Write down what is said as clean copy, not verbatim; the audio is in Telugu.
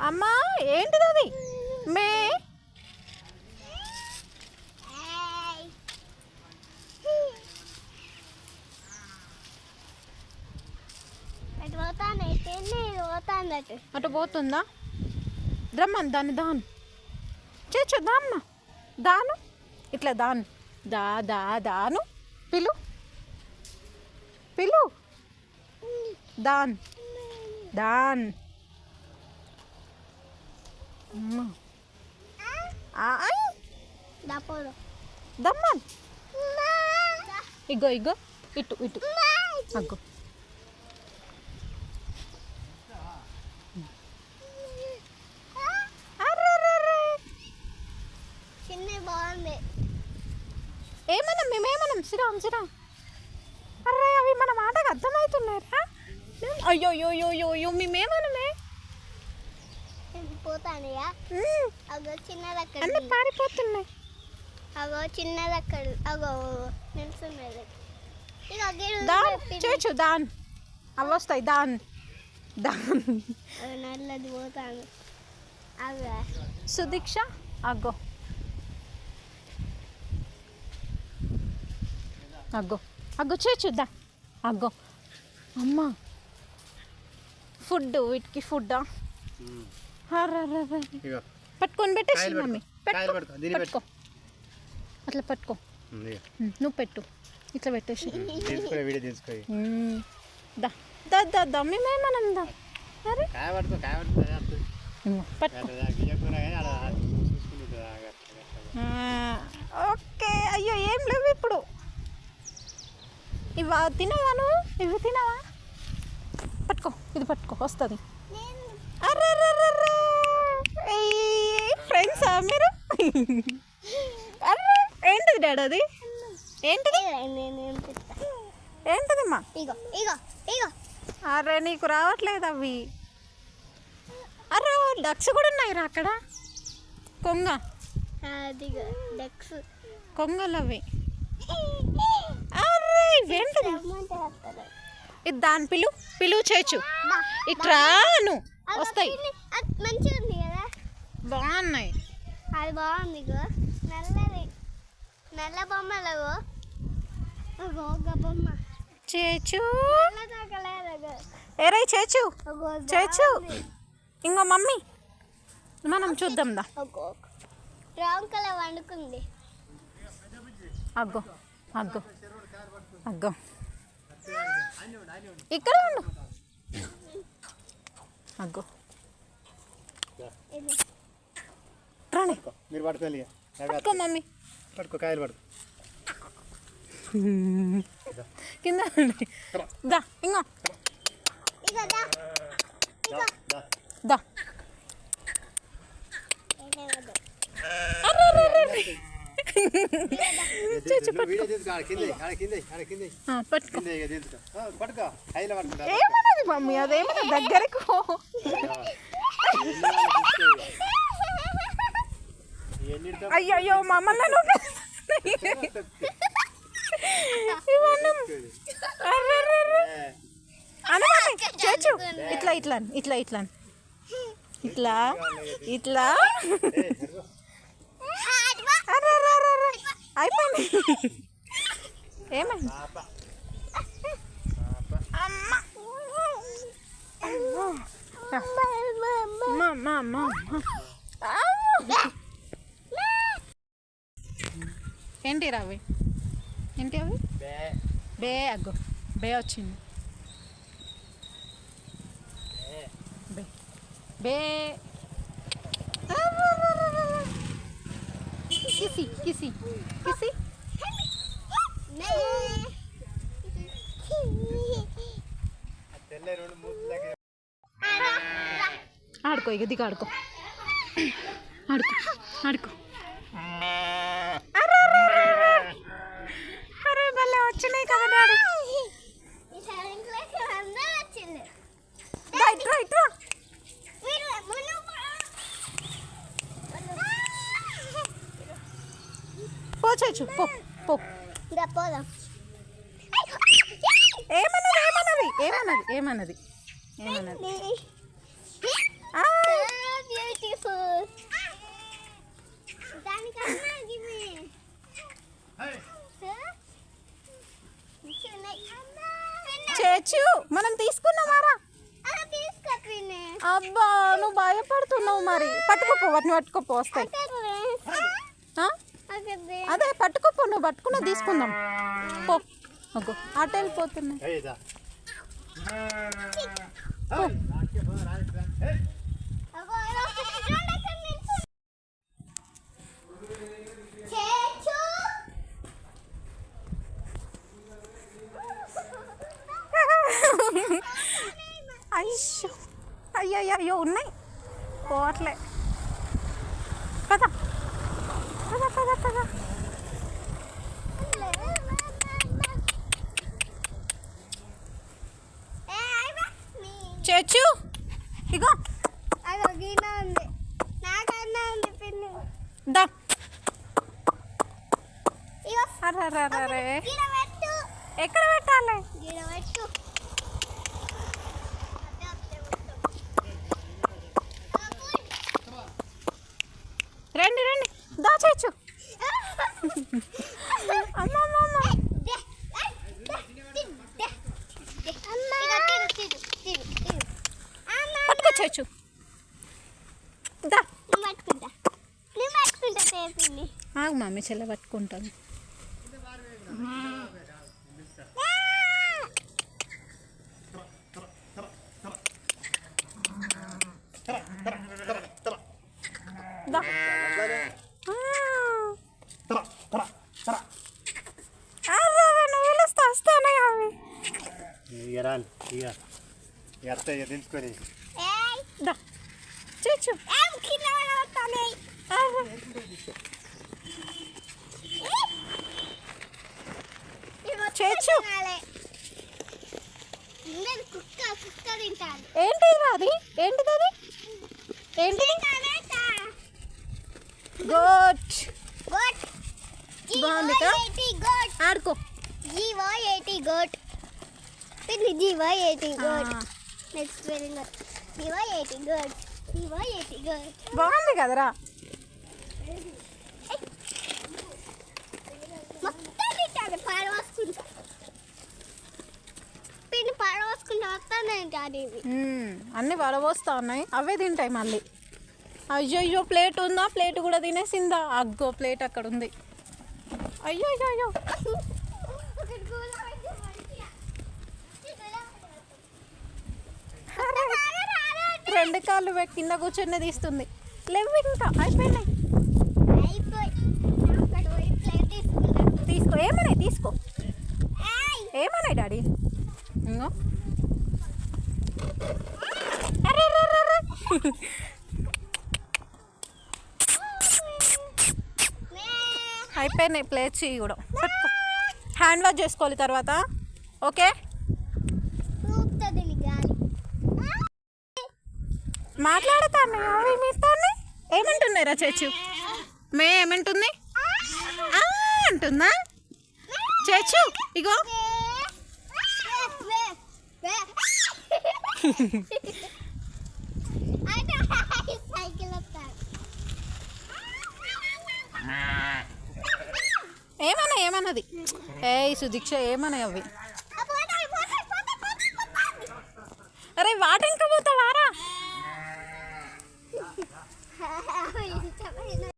అమ్మా ఏంటిది అది మే అటు పోతుందా రమ్మని దాన్ని దాను చేచ్చు దామ్మ దాను ఇట్లా దాను దాను పిలు పిలు దాన్ దాన్ దమ్మన్ ఇగో ఇగో ఇటు ఇటు అగ్గో ఏమన్నా మేమేమన్నాం శ్రీరామ్ అర్రే అవి మన మాటకు అర్థమవుతున్నారా అయ్యో అయ్యో అయ్యో అయ్యో మేమేమనమే పోతానయా అగో చిన్నదక్కడ అన్నీ పారిపోతున్నాయి అగో చిన్నదక్కడ అగో నిల్చున్నది దాన్ చేచ్చు దాన్ అవి వస్తాయి దాన్ నల్లది పోతాను అగా సుదీక్ష అగ్గో అగ్గో అగ్గో చేచుద్దా అగ్గో అమ్మా ఫుడ్ వీటికి ఫుడ్డా పట్టుకొని పెట్టేసి మమ్మీ పట్టుకో అట్లా పట్టుకో నువ్వు పెట్టు ఇట్లా పెట్టేసి దా మేమేమనం దా అరే ఓకే అయ్యో ఏం లేవు ఇప్పుడు ఇవి తినవా నువ్వు ఇవి తినవా పట్టుకో ఇది పట్టుకో వస్తుంది అర్రే ఫ్రెండ్సా మీరు అర్రే ఏంటిది డాడీ అది ఏంటిది ఏంటిదమ్మా ఇగో ఇగో ఇగో అరే నీకు రావట్లేదు అవి అరే డక్స్ కూడా ఉన్నాయి రా అక్కడ కొంగ కొంగలు అవి అరే ఇవేంటిది ఇది దాని పిలువు చేయొచ్చు ఇట్రాను వస్తాయి మంచిగా ఉంది కదా బాగున్నాయి అది బాగుంది నల్లది నల్ల బొమ్మలు బొమ్మ చేచు ఏరై చేచు ఇంకో మమ్మీ మనం చూద్దాం దా బ్రౌన్ కలర్ వండుకుంది అగ్గో అగ్గో అగ్గో ఇక్కడ ఉండు అగ్గో రాణి మీరు పట్టుకోవాలి పట్టుకో మమ్మీ పట్టుకో కాయలు పట్టుకో కింద దా ఇంకో దా ఏమన్నది మమ్మీ అదేమన్నా దగ్గరకు అయ్యో మమ్మల్ని చేచు ఇట్లా ఇట్లా ఇట్లా ఇట్లా ఇట్లా ఇట్లా అయిపోయింది ఏమైంది ఏంటి రావి ఏంటి అవి బే అగ్గో బే వచ్చింది బే బే కిసి కిసి కిసి ఆడుకో ఇక దిగా ఆడుకో ఆడుకో అరే భలే వచ్చినాయి కదా డాడీ ఇట్రా పోచచ్చు పో పో ఏమన్నది దానికన్నా ఇవి చేచు మనం తీసుకున్నామారా? తీసుకో పిన్ని. అబ్బా నువ్వు భయపడుతున్నావు. మరి పట్టుకోపో, వాటిని పట్టుకోపో వస్తాయి. ఆ? అదే పట్టుకోపో, నువ్వు పట్టుకున్నా తీసుకుందాం పో. అగో అటు వెళ్ళిపోతున్నాయి. అయ్యో అయ్యో అయ్యో ఉన్నాయి, పోవట్లే. పద పద పద పద. చేచు ఇగో ఉంది నాకన్నా ఉంది పిన్ని. దా. ఇగో అరే గిడ పెట్టు. ఎక్కడ పెట్టాలి? గిడ పెట్టు. రండి రండి, దా చేచు. అమ్మమ్మ పట్టుకో చేచు. దా ఆగు మమ్మీ, చెల్లె పట్టుకుంటాను. దా. నువ్వు పిలుస్తా వస్తానే అవి. తెలుసుకొని దా చేచు. చేచు కుక్క కుక్క తింటాను. ఏంటిది అది? ఏంటిది అది? ఏంటి? గోట్. గోట్ బాగుంది కదా? గోట్ ఆడుకో. GY80 గోట్ పిన్ని. GY80 goat. Next spelling GY80 goat. GY80 goat. బాగుంది కదరా? మొత్తం తింటాను పాడవసుకుంటా. పిన్ని పాడవసుకుంటా వస్తాను తింటాను ఇవి. అన్నీ వడబోస్తా ఉన్నాయి, అవే తింటాయి మళ్ళీ. అయ్యో ప్లేట్ ఉందా? ప్లేట్ కూడా తినేసిందా? అగ్గో ప్లేట్ అక్కడ ఉంది. అయ్యో అయ్యో అయ్యో. రెండు కాళ్ళు పెట్టి కింద కూర్చొని తీస్తుంది. లేవు ఇంకా అయిపోయినాయి. తీసుకో, ఏమన్నాయి తీసుకో. ఏమన్నాయి డాడీ? ఇంకో అరే అయిపోయినాయి ప్లేట్స్ కూడా. పట్టుకో, హ్యాండ్ వాష్ చేసుకోవాలి తర్వాత. ఓకే మాట్లాడతాను అవి మీతో. ఏమంటున్నారా చేచు? మే ఏమంటుంది? అంటుందా చేచు? ఇగో ఏమన్నది? ఏ సుదీక్ష ఏమన్నాయి అవి? అరే వాటిని